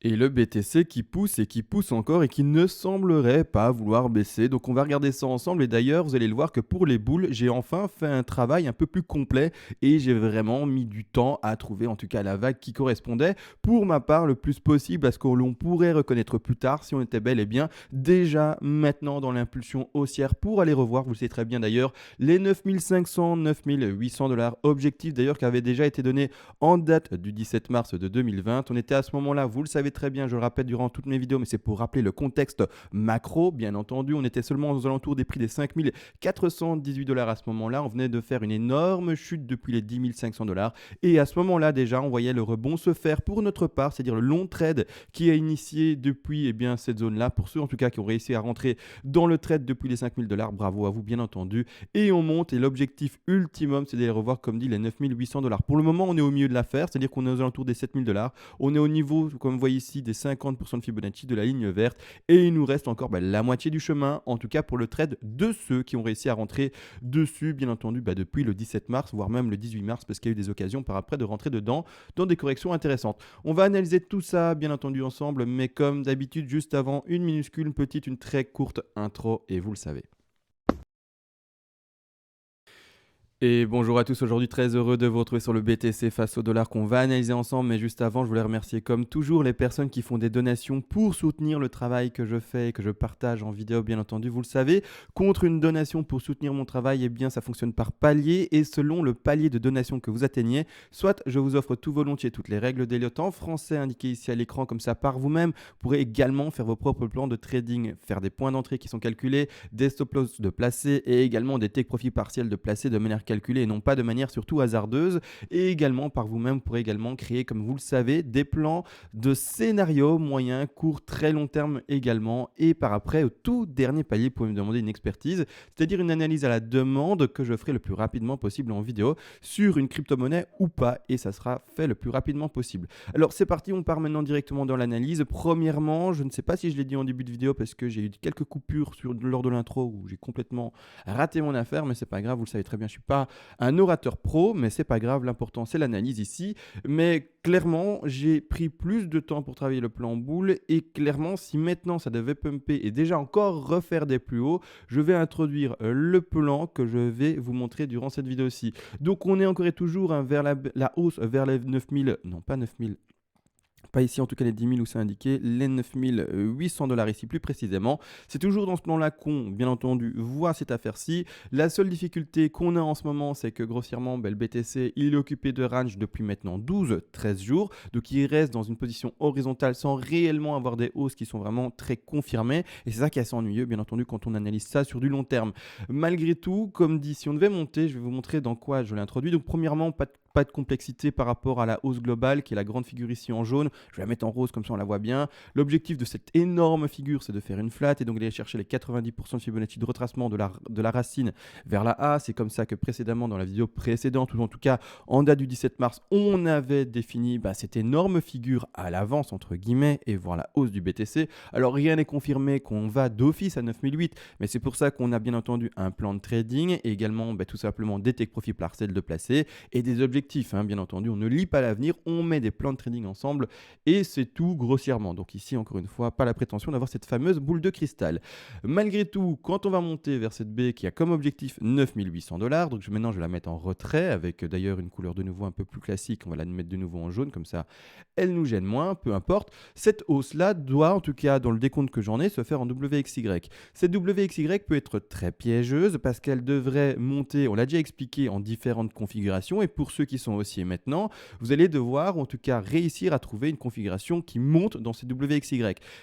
Et le BTC qui pousse et qui pousse encore et qui ne semblerait pas vouloir baisser. Donc on va regarder ça ensemble et d'ailleurs vous allez le voir que pour les boules, j'ai enfin fait un travail un peu plus complet et j'ai vraiment mis du temps à trouver en tout cas la vague qui correspondait pour ma part le plus possible à ce que l'on pourrait reconnaître plus tard si on était bel et bien déjà maintenant dans l'impulsion haussière pour aller revoir, vous le savez très bien d'ailleurs, les 9500, 9800 dollars objectifs d'ailleurs qui avaient déjà été donnés en date du 17 mars de 2020. On était à ce moment-là, vous le savez très bien, je le rappelle durant toutes mes vidéos, mais c'est pour rappeler le contexte macro, bien entendu. On était seulement aux alentours des prix des 5418 dollars à ce moment-là. On venait de faire une énorme chute depuis les 10 500 dollars. Et à ce moment-là, déjà, on voyait le rebond se faire pour notre part, c'est-à-dire le long trade qui a initié depuis cette zone-là. Pour ceux en tout cas qui ont réussi à rentrer dans le trade depuis les 5000 dollars, bravo à vous, bien entendu. Et on monte et l'objectif ultimum, c'est d'aller revoir, comme dit, les 9800 dollars. Pour le moment, on est au milieu de l'affaire, c'est-à-dire qu'on est aux alentours des 7000 dollars. On est au niveau, comme vous voyez ici, des 50% de Fibonacci de la ligne verte. Et il nous reste encore la moitié du chemin, en tout cas pour le trade de ceux qui ont réussi à rentrer dessus, bien entendu, depuis le 17 mars, voire même le 18 mars, parce qu'il y a eu des occasions par après de rentrer dedans dans des corrections intéressantes. On va analyser tout ça, bien entendu, ensemble, mais comme d'habitude, juste avant, une minuscule, une très courte intro, et vous le savez. Et bonjour à tous, aujourd'hui très heureux de vous retrouver sur le BTC face au dollar qu'on va analyser ensemble, mais juste avant je voulais remercier comme toujours les personnes qui font des donations pour soutenir le travail que je fais et que je partage en vidéo bien entendu, vous le savez. Contre une donation pour soutenir mon travail, eh bien ça fonctionne par palier et selon le palier de donation que vous atteignez, soit je vous offre tout volontiers toutes les règles d'Elliott en français indiquées ici à l'écran comme ça par vous-même, vous pourrez également faire vos propres plans de trading, faire des points d'entrée qui sont calculés, des stop loss de placer et également des take profit partiels de placer de manière calculée et non pas de manière surtout hasardeuse. Et également par vous-même, vous pourrez également créer, comme vous le savez, des plans de scénario moyen, court, très long terme également. Et par après, au tout dernier palier, vous pouvez me demander une expertise, c'est-à-dire une analyse à la demande que je ferai le plus rapidement possible en vidéo sur une crypto-monnaie ou pas. Et ça sera fait le plus rapidement possible. Alors c'est parti, on part maintenant directement dans l'analyse. Premièrement, je ne sais pas si je l'ai dit en début de vidéo parce que j'ai eu quelques coupures lors de l'intro où j'ai complètement raté mon affaire, mais c'est pas grave, vous le savez très bien, je suis pas un orateur pro, mais c'est pas grave, l'important c'est l'analyse ici. Mais clairement, j'ai pris plus de temps pour travailler le plan boule et clairement, si maintenant ça devait pumper et déjà encore refaire des plus hauts, je vais introduire le plan que je vais vous montrer durant cette vidéo-ci. Donc on est encore et toujours vers la hausse, vers les 9000, non pas 9000, pas ici en tout cas les 10 000 où c'est indiqué, les 9800 dollars ici plus précisément. C'est toujours dans ce plan-là qu'on, bien entendu, voit cette affaire-ci. La seule difficulté qu'on a en ce moment, c'est que grossièrement, le BTC, il est occupé de range depuis maintenant 12-13 jours. Donc il reste dans une position horizontale sans réellement avoir des hausses qui sont vraiment très confirmées. Et c'est ça qui est assez ennuyeux, bien entendu, quand on analyse ça sur du long terme. Malgré tout, comme dit, si on devait monter, je vais vous montrer dans quoi je l'ai introduit. Donc premièrement, pas de complexité par rapport à la hausse globale qui est la grande figure ici en jaune. Je vais la mettre en rose comme ça on la voit bien. L'objectif de cette énorme figure c'est de faire une flat et donc d'aller chercher les 90% de Fibonacci de retracement de la racine vers la A. C'est comme ça que précédemment dans la vidéo précédente ou en tout cas en date du 17 mars on avait défini cette énorme figure à l'avance entre guillemets et voir la hausse du BTC. Alors rien n'est confirmé qu'on va d'office à 9008 mais c'est pour ça qu'on a bien entendu un plan de trading et également tout simplement des take profit partiels de placer et des objectifs. Bien entendu, on ne lit pas l'avenir, on met des plans de trading ensemble et c'est tout grossièrement. Donc ici, encore une fois, pas la prétention d'avoir cette fameuse boule de cristal. Malgré tout, quand on va monter vers cette baie qui a comme objectif 9800 dollars, donc maintenant je vais la mettre en retrait avec d'ailleurs une couleur de nouveau un peu plus classique, on va la mettre de nouveau en jaune, comme ça elle nous gêne moins, peu importe. Cette hausse-là doit, en tout cas dans le décompte que j'en ai, se faire en WXY. Cette WXY peut être très piégeuse parce qu'elle devrait monter, on l'a déjà expliqué, en différentes configurations et pour ceux qui sont haussiers maintenant, vous allez devoir en tout cas réussir à trouver une configuration qui monte dans ces WXY.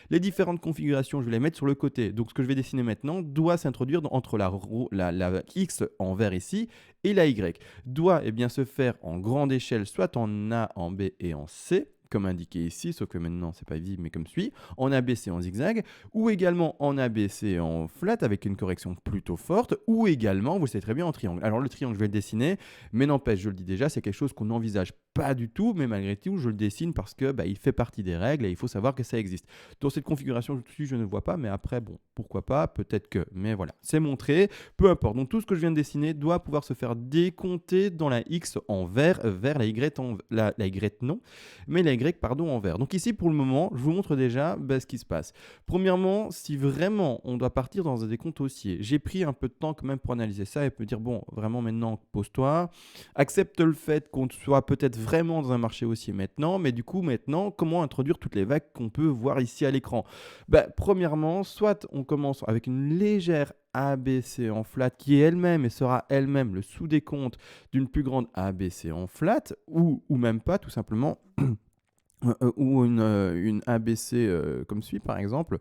Les différentes configurations, je vais les mettre sur le côté. Donc ce que je vais dessiner maintenant doit s'introduire entre la X en vert ici et la Y. Doit se faire en grande échelle, soit en A, en B et en C, comme indiqué ici, sauf que maintenant c'est pas visible mais comme suit, en ABC en zigzag, ou également en ABC en flat avec une correction plutôt forte, ou également, vous le savez très bien, en triangle. Alors le triangle je vais le dessiner, mais n'empêche, je le dis déjà, c'est quelque chose qu'on n'envisage pas du tout, mais malgré tout, je le dessine parce que il fait partie des règles et il faut savoir que ça existe. Dans cette configuration, je ne vois pas, mais après, bon, pourquoi pas, peut-être que, mais voilà, c'est montré, peu importe. Donc tout ce que je viens de dessiner doit pouvoir se faire décompter dans la X en vert, vers la Y la Y non, mais la Y, pardon, en vert. Donc ici, pour le moment, je vous montre déjà ce qui se passe. Premièrement, si vraiment on doit partir dans un décompte haussier, j'ai pris un peu de temps quand même pour analyser ça et me dire, bon, vraiment maintenant, pose-toi, accepte le fait qu'on soit peut-être vraiment dans un marché haussier maintenant, mais du coup, maintenant, comment introduire toutes les vagues qu'on peut voir ici à l'écran? Premièrement, soit on commence avec une légère ABC en flat qui est elle-même et sera elle-même le sous-décompte d'une plus grande ABC en flat, ou même pas, tout simplement, ou une ABC comme suit, par exemple.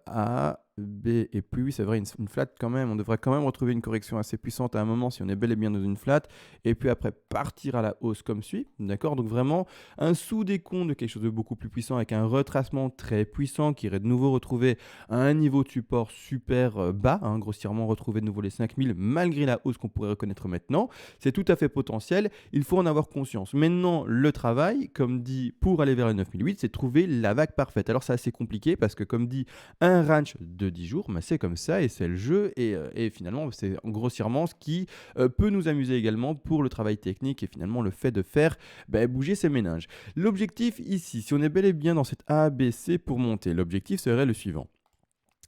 A, B et puis oui, c'est vrai, une flat quand même. On devrait quand même retrouver une correction assez puissante à un moment si on est bel et bien dans une flat. Et puis après, partir à la hausse comme suit. D'accord? Donc vraiment, un sous-décompte de quelque chose de beaucoup plus puissant avec un retracement très puissant qui irait de nouveau retrouver un niveau de support super bas, hein, grossièrement retrouver de nouveau les 5000 malgré la hausse qu'on pourrait reconnaître maintenant. C'est tout à fait potentiel. Il faut en avoir conscience. Maintenant, le travail, comme dit, pour aller vers les 9008, c'est de trouver la vague parfaite. Alors c'est assez compliqué parce que comme dit, un range de 10 jours, c'est comme ça et c'est le jeu et finalement c'est grossièrement ce qui peut nous amuser également pour le travail technique et finalement le fait de faire bouger ses méninges. L'objectif ici, si on est bel et bien dans cette ABC pour monter, l'objectif serait le suivant.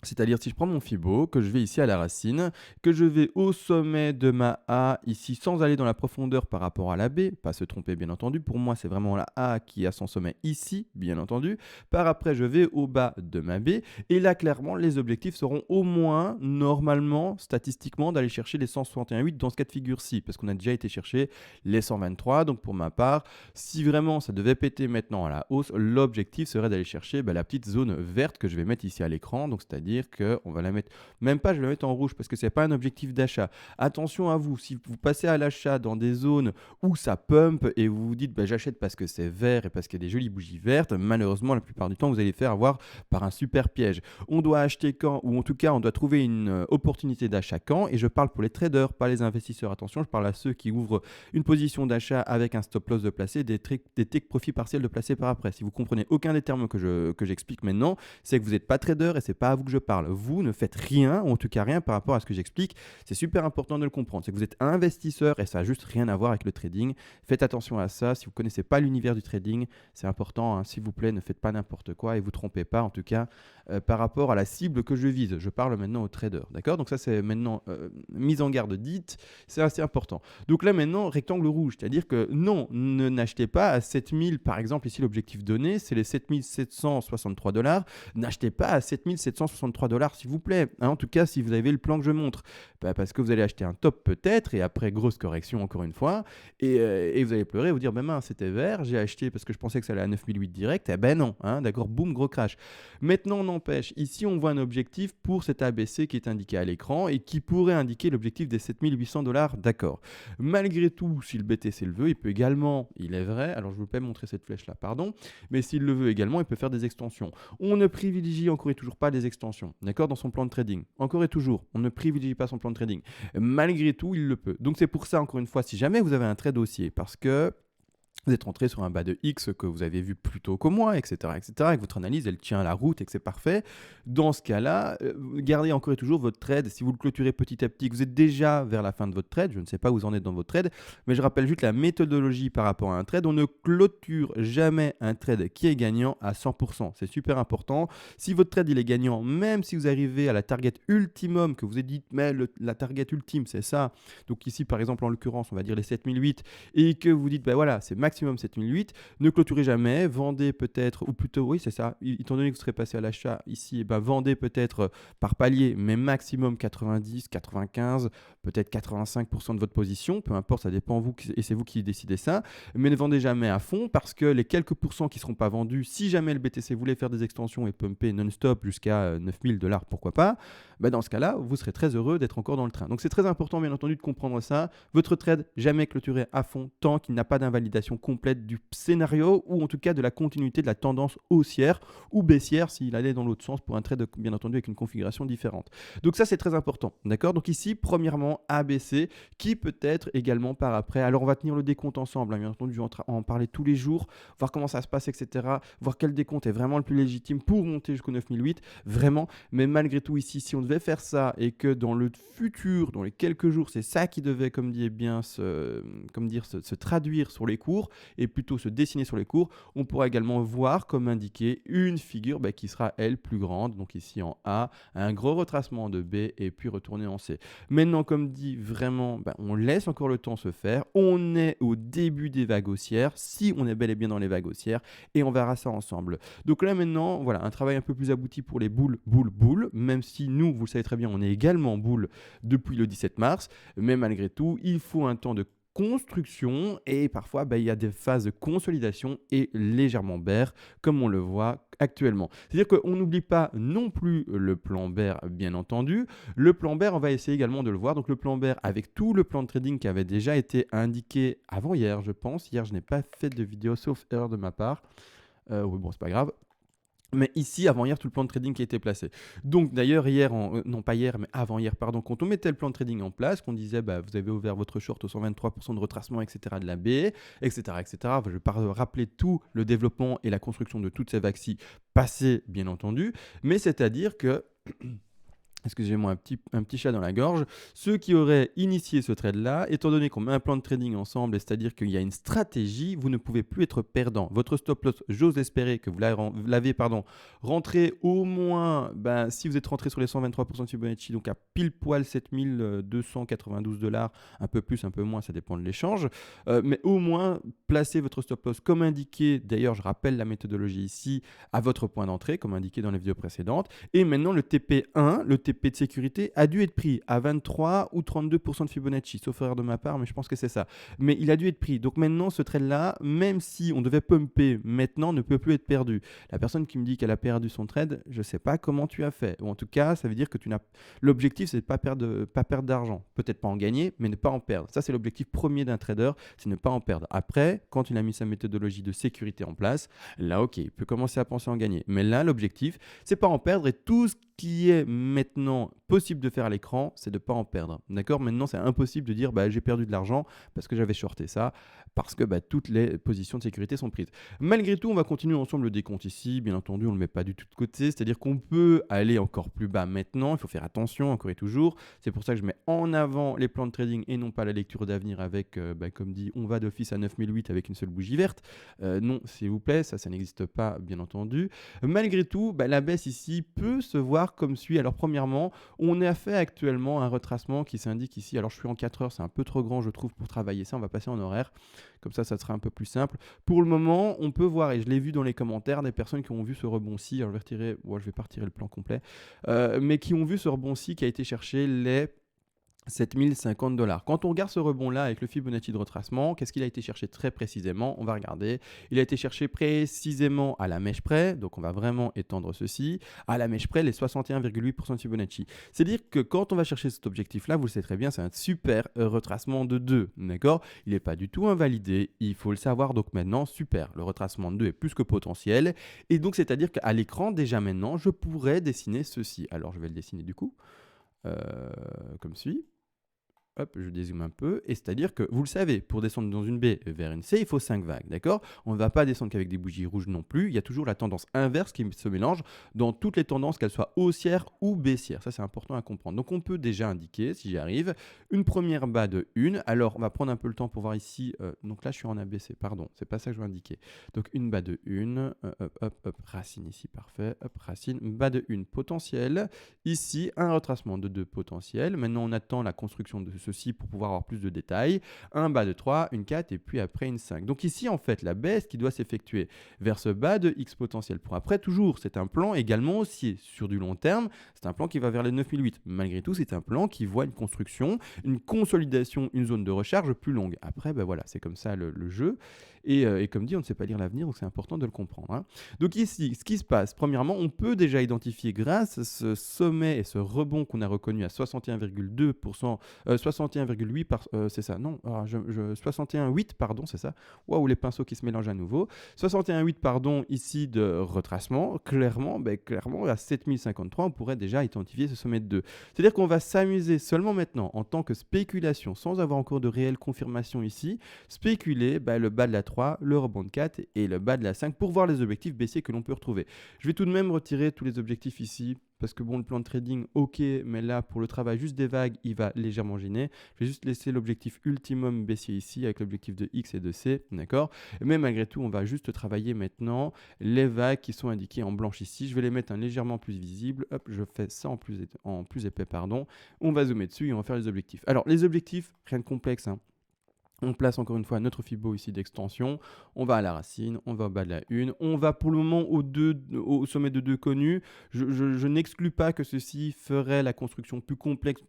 C'est-à-dire si je prends mon Fibo, que je vais ici à la racine, que je vais au sommet de ma A ici sans aller dans la profondeur par rapport à la B, pas se tromper bien entendu, pour moi c'est vraiment la A qui a son sommet ici, bien entendu. Par après je vais au bas de ma B et là clairement les objectifs seront au moins normalement, statistiquement, d'aller chercher les 161,8 dans ce cas de figure-ci, parce qu'on a déjà été chercher les 123, donc pour ma part, si vraiment ça devait péter maintenant à la hausse, l'objectif serait d'aller chercher la petite zone verte que je vais mettre ici à l'écran, donc c'est-à-dire qu'on va la mettre, même pas je vais la mettre en rouge parce que ce n'est pas un objectif d'achat. Attention à vous, si vous passez à l'achat dans des zones où ça pump et vous vous dites j'achète parce que c'est vert et parce qu'il y a des jolies bougies vertes, malheureusement la plupart du temps vous allez faire avoir par un super piège. On doit acheter quand, ou en tout cas on doit trouver une opportunité d'achat quand, et je parle pour les traders, pas les investisseurs, attention, je parle à ceux qui ouvrent une position d'achat avec un stop loss de placer, des take profit partiels de placer par après. Si vous comprenez aucun des termes que j'explique maintenant, c'est que vous n'êtes pas trader et c'est pas à vous que je parle. Vous ne faites rien, ou en tout cas rien par rapport à ce que j'explique. C'est super important de le comprendre. C'est que vous êtes investisseur et ça n'a juste rien à voir avec le trading. Faites attention à ça. Si vous ne connaissez pas l'univers du trading, c'est important, hein, s'il vous plaît, ne faites pas n'importe quoi et vous trompez pas, en tout cas, par rapport à la cible que je vise. Je parle maintenant aux traders. D'accord? Donc ça, c'est maintenant mise en garde dite. C'est assez important. Donc là, maintenant, rectangle rouge. C'est-à-dire que non, n'achetez pas à 7000, par exemple, ici, l'objectif donné, c'est les 7763 $. N'achetez pas à 7763 $, s'il vous plaît. Hein, en tout cas, si vous avez le plan que je montre. Parce que vous allez acheter un top peut-être, et après, grosse correction encore une fois, et vous allez pleurer, vous dire, mince, c'était vert, j'ai acheté parce que je pensais que ça allait à 9008 direct. Non, hein, d'accord, boum, gros crash. Maintenant, n'empêche, ici, on voit un objectif pour cet ABC qui est indiqué à l'écran et qui pourrait indiquer l'objectif des 7800 $, d'accord. Malgré tout, si le BTC le veut, il peut également, il est vrai, alors je ne veux pas montrer cette flèche-là, pardon, mais s'il le veut également, il peut faire des extensions. On ne privilégie encore et toujours pas les extensions, d'accord, dans son plan de trading. Encore et toujours, on ne privilégie pas son plan de trading. Malgré tout, il le peut. Donc c'est pour ça, encore une fois, si jamais vous avez un trade haussier, parce que vous êtes rentré sur un bas de X que vous avez vu plus tôt que moi, etc., et que votre analyse, elle tient la route et que c'est parfait. Dans ce cas-là, gardez encore et toujours votre trade. Si vous le clôturez petit à petit, que vous êtes déjà vers la fin de votre trade, je ne sais pas où vous en êtes dans votre trade, mais je rappelle juste la méthodologie par rapport à un trade. On ne clôture jamais un trade qui est gagnant à 100%. C'est super important. Si votre trade, il est gagnant, même si vous arrivez à la target ultimum, que vous avez dit, mais la target ultime, c'est ça. Donc ici, par exemple, en l'occurrence, on va dire les 7008, et que vous dites, voilà, c'est maximum 7008, ne clôturez jamais, vendez peut-être, ou plutôt, oui c'est ça, étant donné que vous serez passé à l'achat ici, vendez peut-être par palier, mais maximum 90, 95, peut-être 85% de votre position, peu importe, ça dépend vous, et c'est vous qui décidez ça, mais ne vendez jamais à fond, parce que les quelques pourcents qui ne seront pas vendus, si jamais le BTC voulait faire des extensions et pumper non-stop jusqu'à 9000 $, pourquoi pas, bah, dans ce cas-là, vous serez très heureux d'être encore dans le train. Donc c'est très important, bien entendu, de comprendre ça. Votre trade jamais clôturé à fond tant qu'il n'a pas d'invalidation complète du scénario ou en tout cas de la continuité de la tendance haussière ou baissière s'il allait dans l'autre sens pour un trade, bien entendu, avec une configuration différente. Donc ça, c'est très important. D'accord? Donc ici, premièrement, ABC qui peut être également par après. Alors on va tenir le décompte ensemble, hein, bien entendu, je vais en parler tous les jours, voir comment ça se passe, etc. Voir quel décompte est vraiment le plus légitime pour monter jusqu'au 9008, vraiment. Mais malgré tout, ici, si on devait faire ça et que dans le futur, dans les quelques jours, c'est ça qui devait, comme dit bien, se traduire sur les cours et plutôt se dessiner sur les cours, on pourra également voir, comme indiqué, une figure qui sera, elle, plus grande. Donc ici en A, un gros retracement de B et puis retourner en C. Maintenant, comme dit, vraiment, on laisse encore le temps se faire. On est au début des vagues haussières, si on est bel et bien dans les vagues haussières, et on verra ça ensemble. Donc là maintenant, voilà, un travail un peu plus abouti pour les boules, même si nous, vous le savez très bien, on est également boules depuis le 17 mars, mais malgré tout, il faut un temps de construction et parfois il y a des phases de consolidation et légèrement bear comme on le voit actuellement. C'est-à-dire qu'on n'oublie pas non plus le plan bear, bien entendu. Le plan bear, on va essayer également de le voir. Donc le plan bear avec tout le plan de trading qui avait déjà été indiqué avant hier, je pense. Hier, je n'ai pas fait de vidéo sauf erreur de ma part. Oui, bon, c'est pas grave. Mais ici, avant-hier, tout le plan de trading qui a été placé. Donc d'ailleurs, hier, non pas hier, mais avant-hier, pardon, quand on mettait le plan de trading en place, qu'on disait, vous avez ouvert votre short au 123% de retracement, etc., de la baie, etc., etc. Je ne vais pas rappeler tout le développement et la construction de toutes ces vagues-ci passées, bien entendu, mais c'est-à-dire que... Excusez-moi, un petit chat dans la gorge. Ceux qui auraient initié ce trade-là, étant donné qu'on met un plan de trading ensemble, c'est-à-dire qu'il y a une stratégie, vous ne pouvez plus être perdant. Votre stop loss, j'ose espérer que vous l'avez rentré au moins, si vous êtes rentré sur les 123% de Fibonacci, donc à pile poil 7292 $, un peu plus, un peu moins, ça dépend de l'échange, mais au moins placez votre stop loss comme indiqué, d'ailleurs je rappelle la méthodologie ici, à votre point d'entrée, comme indiqué dans les vidéos précédentes, et maintenant le TP1, le TP de sécurité a dû être pris à 23 ou 32% de Fibonacci, sauf erreur de ma part, mais je pense que c'est ça. Mais il a dû être pris. Donc maintenant, ce trade-là, même si on devait pumper maintenant, ne peut plus être perdu. La personne qui me dit qu'elle a perdu son trade, je ne sais pas comment tu as fait. Ou en tout cas, ça veut dire que l'objectif, c'est de ne pas perdre d'argent. Peut-être pas en gagner, mais ne pas en perdre. Ça, c'est l'objectif premier d'un trader, c'est ne pas en perdre. Après, quand il a mis sa méthodologie de sécurité en place, là, ok, il peut commencer à penser en gagner. Mais là, l'objectif, c'est pas en perdre et tout ce qui est maintenant possible de faire à l'écran, c'est de ne pas en perdre. D'accord? Maintenant, c'est impossible de dire j'ai perdu de l'argent parce que j'avais shorté ça, parce que toutes les positions de sécurité sont prises. Malgré tout, on va continuer ensemble le décompte ici. Bien entendu, on ne le met pas du tout de côté, c'est-à-dire qu'on peut aller encore plus bas maintenant. Il faut faire attention, encore et toujours. C'est pour ça que je mets en avant les plans de trading et non pas la lecture d'avenir avec, comme dit, on va d'office à 9008 avec une seule bougie verte. Non, s'il vous plaît, ça n'existe pas, bien entendu. Malgré tout, la baisse ici peut se voir comme suit. Alors premièrement, on a fait actuellement un retracement qui s'indique ici. Alors je suis en 4 heures, c'est un peu trop grand je trouve pour travailler ça. On va passer en horaire. Comme ça sera un peu plus simple. Pour le moment, on peut voir, et je l'ai vu dans les commentaires, des personnes qui ont vu ce rebond-ci. Alors je vais pas retirer le plan complet. Mais qui ont vu ce rebond-ci qui a été chercher les 7050 $. Quand on regarde ce rebond-là avec le Fibonacci de retracement, qu'est-ce qu'il a été cherché très précisément? On va regarder. Il a été cherché précisément à la mèche près, donc on va vraiment étendre ceci, à la mèche près les 61,8% de Fibonacci. C'est-à-dire que quand on va chercher cet objectif-là, vous le savez très bien, c'est un super retracement de 2, d'accord? Il n'est pas du tout invalidé, il faut le savoir, donc maintenant, super, le retracement de 2 est plus que potentiel, et donc c'est-à-dire qu'à l'écran, déjà maintenant, je pourrais dessiner ceci. Alors je vais le dessiner du coup, comme suit. Hop, je dézoome un peu, et c'est-à-dire que, vous le savez, pour descendre dans une B vers une C, il faut 5 vagues, d'accord? On ne va pas descendre qu'avec des bougies rouges non plus, il y a toujours la tendance inverse qui se mélange dans toutes les tendances, qu'elles soient haussières ou baissières. Ça, c'est important à comprendre. Donc, on peut déjà indiquer, si j'y arrive, une première bas de 1. Alors, on va prendre un peu le temps pour voir ici. Donc là, je suis en ABC, pardon, c'est pas ça que je veux indiquer. Donc, une bas de 1, racine ici, parfait, hop, racine, bas de 1 potentiel. Ici, un retracement de 2 potentiel. Maintenant, on attend la construction de ceci pour pouvoir avoir plus de détails, un bas de 3, une 4 et puis après une 5. Donc ici, en fait, la baisse qui doit s'effectuer vers ce bas de X potentiel pour après, toujours, c'est un plan également haussier sur du long terme, c'est un plan qui va vers les 9008. Malgré tout, c'est un plan qui voit une construction, une consolidation, une zone de recharge plus longue. Après, ben voilà, c'est comme ça le jeu. Et comme dit, on ne sait pas lire l'avenir, donc c'est important de le comprendre, hein. Donc ici, ce qui se passe, premièrement, on peut déjà identifier grâce à ce sommet et ce rebond qu'on a reconnu à 61,2%, 61,8, c'est ça, non, 61,8, pardon, c'est ça. Waouh, les pinceaux qui se mélangent à nouveau. 61,8, pardon, ici de retracement. Clairement, à 7053, on pourrait déjà identifier ce sommet de 2. C'est-à-dire qu'on va s'amuser seulement maintenant, en tant que spéculation, sans avoir encore de réelle confirmation ici, spéculer le bas de la 3, le rebond de 4 et le bas de la 5 pour voir les objectifs baissiers que l'on peut retrouver. Je vais tout de même retirer tous les objectifs ici parce que bon, le plan de trading, ok, mais là, pour le travail juste des vagues, il va légèrement gêner. Je vais juste laisser l'objectif ultimum baissier ici avec l'objectif de X et de C, d'accord? Mais malgré tout, on va juste travailler maintenant les vagues qui sont indiquées en blanche ici. Je vais les mettre légèrement plus visibles. Hop, je fais ça en plus épais, pardon. On va zoomer dessus et on va faire les objectifs. Alors, les objectifs, rien de complexe, hein. On place encore une fois notre Fibo ici d'extension, on va à la racine, on va au bas de la 1, on va pour le moment au sommet de 2 connus. Je n'exclus pas que ceci ferait la construction plus complexe,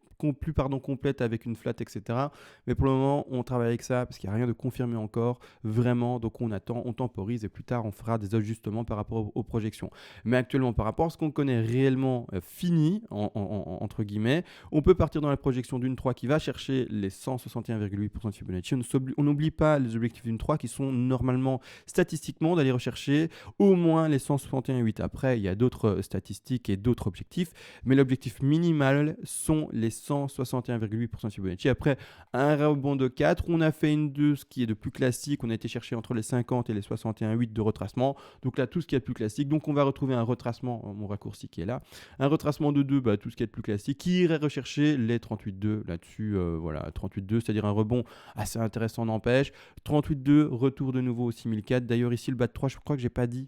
complète avec une flat, etc. Mais pour le moment, on travaille avec ça parce qu'il n'y a rien de confirmé encore, vraiment. Donc on attend, on temporise et plus tard, on fera des ajustements par rapport aux projections. Mais actuellement, par rapport à ce qu'on connaît réellement fini, entre guillemets, on peut partir dans la projection d'une 3 qui va chercher les 161,8% de Fibonacci. On n'oublie pas les objectifs d'une 3 qui sont normalement, statistiquement, d'aller rechercher au moins les 161,8. Après, il y a d'autres statistiques et d'autres objectifs, mais l'objectif minimal sont les 161,8% de Fibonacci. Après, un rebond de 4, on a fait une 2, ce qui est de plus classique. On a été chercher entre les 50 et les 61,8 de retracement. Donc là, tout ce qui est de plus classique. Donc on va retrouver un retracement, mon raccourci qui est là. Un retracement de 2, tout ce qui est de plus classique, qui irait rechercher les 38,2 là-dessus. Voilà, 38,2, c'est-à-dire un rebond assez intéressant n'empêche. 38,2, retour de nouveau au 6004. D'ailleurs, ici, le bas de 3, je crois que j'ai pas dit.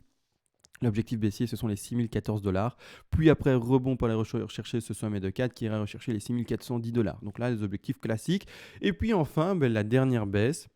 L'objectif baissier, ce sont les 6014 $. Puis après, rebond pour aller rechercher ce sommet de 4 qui irait rechercher les 6410 $. Donc là, les objectifs classiques. Et puis enfin, la dernière baisse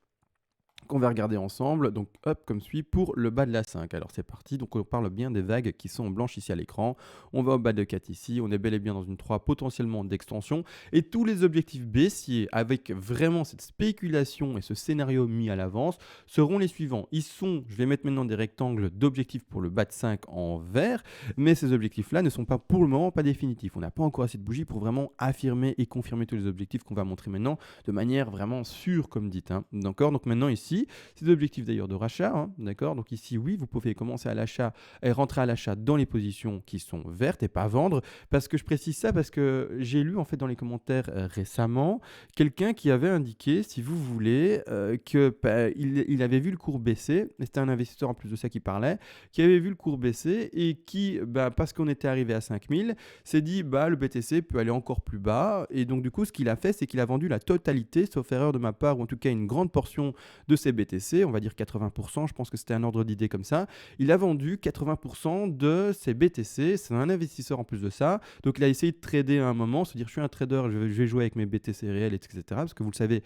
qu'on va regarder ensemble, donc hop, comme suit, pour le bas de la 5. Alors c'est parti, donc on parle bien des vagues qui sont blanches ici à l'écran. On va au bas de 4 ici, on est bel et bien dans une 3 potentiellement d'extension. Et tous les objectifs baissiers, avec vraiment cette spéculation et ce scénario mis à l'avance, seront les suivants. Ils sont, je vais mettre maintenant des rectangles d'objectifs pour le bas de 5 en vert, mais ces objectifs-là ne sont pas pour le moment pas définitifs. On n'a pas encore assez de bougies pour vraiment affirmer et confirmer tous les objectifs qu'on va montrer maintenant de manière vraiment sûre, comme dit, hein. D'accord, donc maintenant ici, c'est des objectifs d'ailleurs de rachat, hein, d'accord. Donc ici, oui, vous pouvez commencer à l'achat et rentrer à l'achat dans les positions qui sont vertes et pas vendre. Parce que je précise ça parce que j'ai lu en fait dans les commentaires récemment quelqu'un qui avait indiqué, si vous voulez, il avait vu le cours baisser. Et c'était un investisseur en plus de ça qui parlait, qui avait vu le cours baisser et qui, parce qu'on était arrivé à 5000, s'est dit le BTC peut aller encore plus bas. Et donc du coup, ce qu'il a fait, c'est qu'il a vendu la totalité, sauf erreur de ma part, ou en tout cas une grande portion de ses BTC, on va dire 80%, je pense que c'était un ordre d'idée comme ça. Il a vendu 80% de ses BTC, c'est un investisseur en plus de ça. Donc il a essayé de trader à un moment, se dire je suis un trader, je vais jouer avec mes BTC réels, etc. Parce que vous le savez,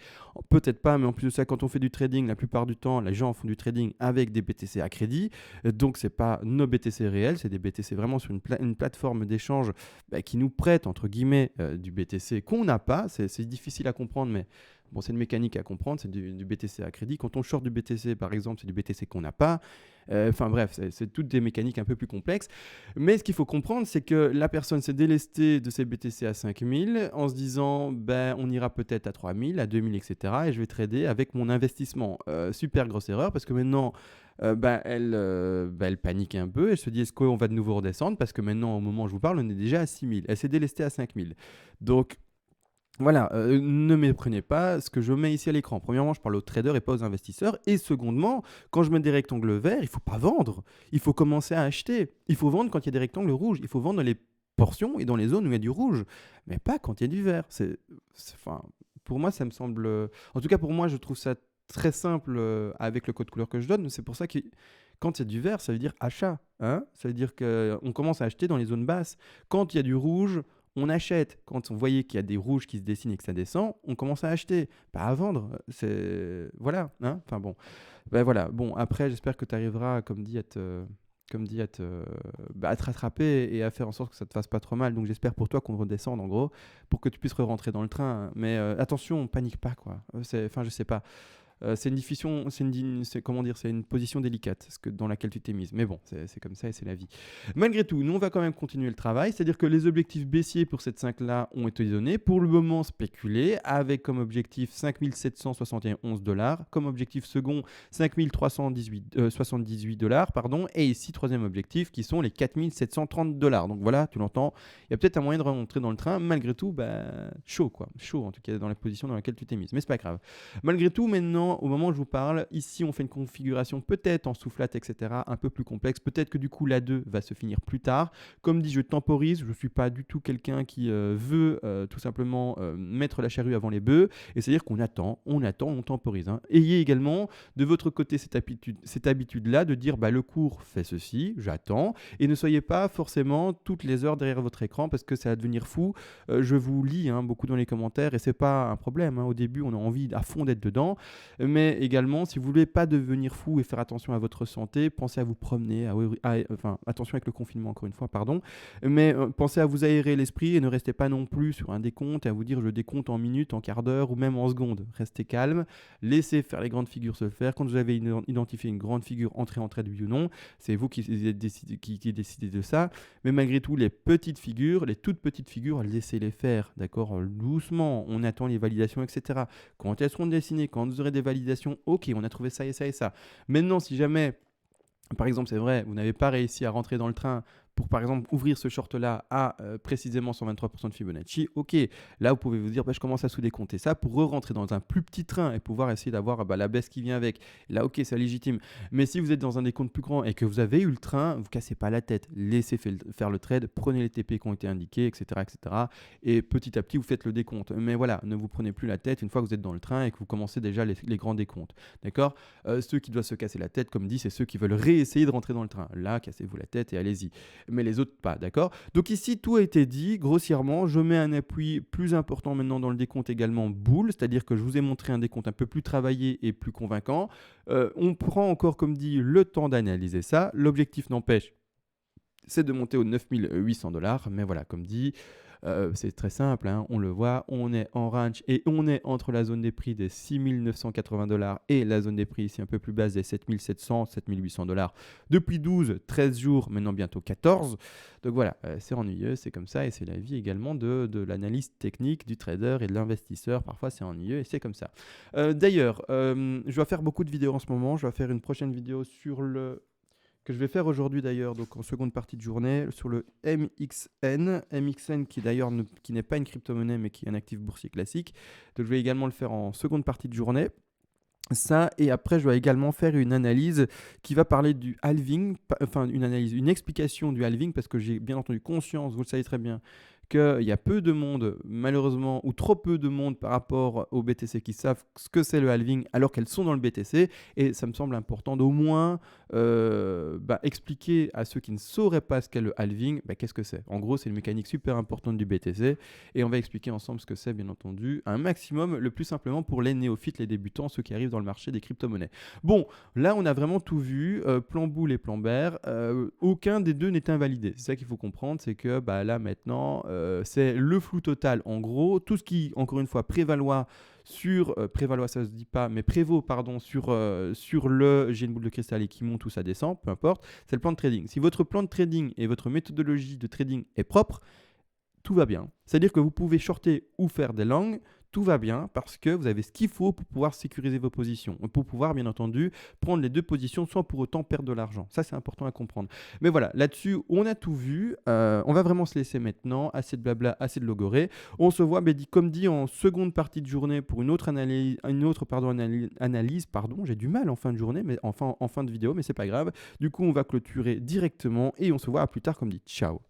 peut-être pas, mais en plus de ça, quand on fait du trading, la plupart du temps, les gens font du trading avec des BTC à crédit. Donc c'est pas nos BTC réels, c'est des BTC vraiment sur une plateforme d'échange qui nous prête, entre guillemets, du BTC qu'on n'a pas. C'est difficile à comprendre, mais bon, c'est une mécanique à comprendre, c'est du BTC à crédit. Quand on short du BTC, par exemple, c'est du BTC qu'on n'a pas. Enfin bref, c'est toutes des mécaniques un peu plus complexes. Mais ce qu'il faut comprendre, c'est que la personne s'est délestée de ses BTC à 5000 en se disant, on ira peut-être à 3000, à 2000, etc. Et je vais trader avec mon investissement. Super grosse erreur, parce que maintenant, elle panique un peu. Elle se dit, est-ce qu'on va de nouveau redescendre? Parce que maintenant, au moment où je vous parle, on est déjà à 6000. Elle s'est délestée à 5000. Donc, voilà, ne méprenez pas ce que je mets ici à l'écran. Premièrement, je parle aux traders et pas aux investisseurs. Et secondement, quand je mets des rectangles verts, il ne faut pas vendre. Il faut commencer à acheter. Il faut vendre quand il y a des rectangles rouges. Il faut vendre dans les portions et dans les zones où il y a du rouge. Mais pas quand il y a du vert. Pour moi, ça me semble... En tout cas, pour moi, je trouve ça très simple avec le code couleur que je donne. C'est pour ça que quand il y a du vert, ça veut dire achat. Hein, ça veut dire qu'on commence à acheter dans les zones basses. Quand il y a du rouge, on achète. Quand on voyait qu'il y a des rouges qui se dessinent et que ça descend, on commence à acheter, pas à vendre. C'est voilà, hein. Enfin bon, ben voilà. Bon, après, j'espère que tu arriveras, à te rattraper et à faire en sorte que ça te fasse pas trop mal. Donc j'espère pour toi qu'on redescende en gros, pour que tu puisses rentrer dans le train. Mais attention, panique pas quoi. Enfin, je sais pas. C'est une diffusion, comment dire, c'est une position délicate dans laquelle tu t'es mise. Mais bon, c'est comme ça et c'est la vie. Malgré tout, nous on va quand même continuer le travail, c'est-à-dire que les objectifs baissiers pour cette 5 là ont été donnés. Pour le moment spéculés, avec comme objectif 5771 $, comme objectif second 5378 $, pardon, et ici troisième objectif qui sont les 4730 $. Donc voilà, tu l'entends, il y a peut-être un moyen de rentrer dans le train. Malgré tout, chaud quoi, chaud en tout cas dans la position dans laquelle tu t'es mise. Mais c'est pas grave. Malgré tout, maintenant, au moment où je vous parle, ici on fait une configuration peut-être en soufflate, etc., un peu plus complexe. Peut-être que du coup la 2 va se finir plus tard. Comme dit, je temporise, je ne suis pas du tout quelqu'un qui veut tout simplement mettre la charrue avant les bœufs. Et c'est-à-dire qu'on attend, on temporise. Hein. Ayez également de votre côté cette habitude-là de dire le cours fait ceci, j'attends. Et ne soyez pas forcément toutes les heures derrière votre écran parce que ça va devenir fou. Je vous lis beaucoup dans les commentaires et c'est pas un problème. Hein. Au début, on a envie à fond d'être dedans. Mais également, si vous voulez pas devenir fou et faire attention à votre santé, pensez à vous promener, attention avec le confinement encore une fois, pardon, mais pensez à vous aérer l'esprit et ne restez pas non plus sur un décompte et à vous dire je décompte en minutes, en quart d'heure ou même en secondes. Restez calme, laissez faire les grandes figures se faire. Quand vous avez identifié une grande figure, entrée en trade oui ou non, c'est vous qui décidez de ça. Mais malgré tout, les petites figures, les toutes petites figures, laissez-les faire, d'accord, doucement, on attend les validations, etc. Quand elles seront dessinées, quand vous aurez des validations, ok, on a trouvé ça et ça et ça. Maintenant, si jamais, par exemple, c'est vrai, vous n'avez pas réussi à rentrer dans le train pour, par exemple, ouvrir ce short-là à précisément 123% de Fibonacci, ok, là, vous pouvez vous dire, je commence à sous-décompter ça pour re-rentrer dans un plus petit train et pouvoir essayer d'avoir la baisse qui vient avec. Là, ok, c'est légitime. Mais si vous êtes dans un décompte plus grand et que vous avez eu le train, vous cassez pas la tête. Laissez faire le trade, prenez les TP qui ont été indiqués, etc., etc. Et petit à petit, vous faites le décompte. Mais voilà, ne vous prenez plus la tête une fois que vous êtes dans le train et que vous commencez déjà les grands décomptes. D'accord. Ceux qui doivent se casser la tête, comme dit, c'est ceux qui veulent réessayer de rentrer dans le train. Là, cassez-vous la tête et allez-y. Mais les autres pas, d'accord. Donc ici, tout a été dit, grossièrement, je mets un appui plus important maintenant dans le décompte également boule, c'est-à-dire que je vous ai montré un décompte un peu plus travaillé et plus convaincant. On prend encore, comme dit, le temps d'analyser ça. L'objectif n'empêche, c'est de monter aux 9800 $, mais voilà, comme dit, c'est très simple, hein, on le voit, on est en range et on est entre la zone des prix des 6980 $ et la zone des prix ici un peu plus basse des 7700, 7800 $ depuis 12, 13 jours, maintenant bientôt 14. Donc voilà, c'est ennuyeux, c'est comme ça et c'est la vie également de l'analyse technique, du trader et de l'investisseur. Parfois c'est ennuyeux et c'est comme ça. D'ailleurs, je dois faire beaucoup de vidéos en ce moment, je vais faire une prochaine vidéo sur que je vais faire aujourd'hui d'ailleurs, donc en seconde partie de journée, sur le MXN qui d'ailleurs qui n'est pas une crypto-monnaie mais qui est un actif boursier classique. Donc je vais également le faire en seconde partie de journée. Ça, et après je vais également faire une analyse qui va parler du halving, une explication du halving, parce que j'ai bien entendu conscience, vous le savez très bien, qu'il y a peu de monde, malheureusement, ou trop peu de monde par rapport au BTC qui savent ce que c'est le halving alors qu'elles sont dans le BTC. Et ça me semble important d'au moins expliquer à ceux qui ne sauraient pas ce qu'est le halving, qu'est-ce que c'est. En gros, c'est une mécanique super importante du BTC. Et on va expliquer ensemble ce que c'est, bien entendu, un maximum, le plus simplement pour les néophytes, les débutants, ceux qui arrivent dans le marché des crypto-monnaies. Bon, là, on a vraiment tout vu, plan boule et plan bear. Aucun des deux n'est invalidé. C'est ça qu'il faut comprendre, c'est que là, maintenant... c'est le flou total. En gros, tout ce qui, encore une fois, prévaloir, ça se dit pas, mais prévaut, pardon, sur le j'ai une boule de cristal et qui monte ou ça descend, peu importe, c'est le plan de trading. Si votre plan de trading et votre méthodologie de trading est propre, tout va bien. C'est-à-dire que vous pouvez shorter ou faire des longs, tout va bien parce que vous avez ce qu'il faut pour pouvoir sécuriser vos positions, pour pouvoir bien entendu prendre les deux positions sans pour autant perdre de l'argent. Ça, c'est important à comprendre. Mais voilà, là-dessus, on a tout vu. On va vraiment se laisser maintenant. Assez de blabla, assez de logoré. On se voit, comme dit, en seconde partie de journée pour une autre analyse. J'ai du mal en fin de journée, mais en fin de vidéo, mais c'est pas grave. Du coup, on va clôturer directement et on se voit à plus tard, comme dit. Ciao.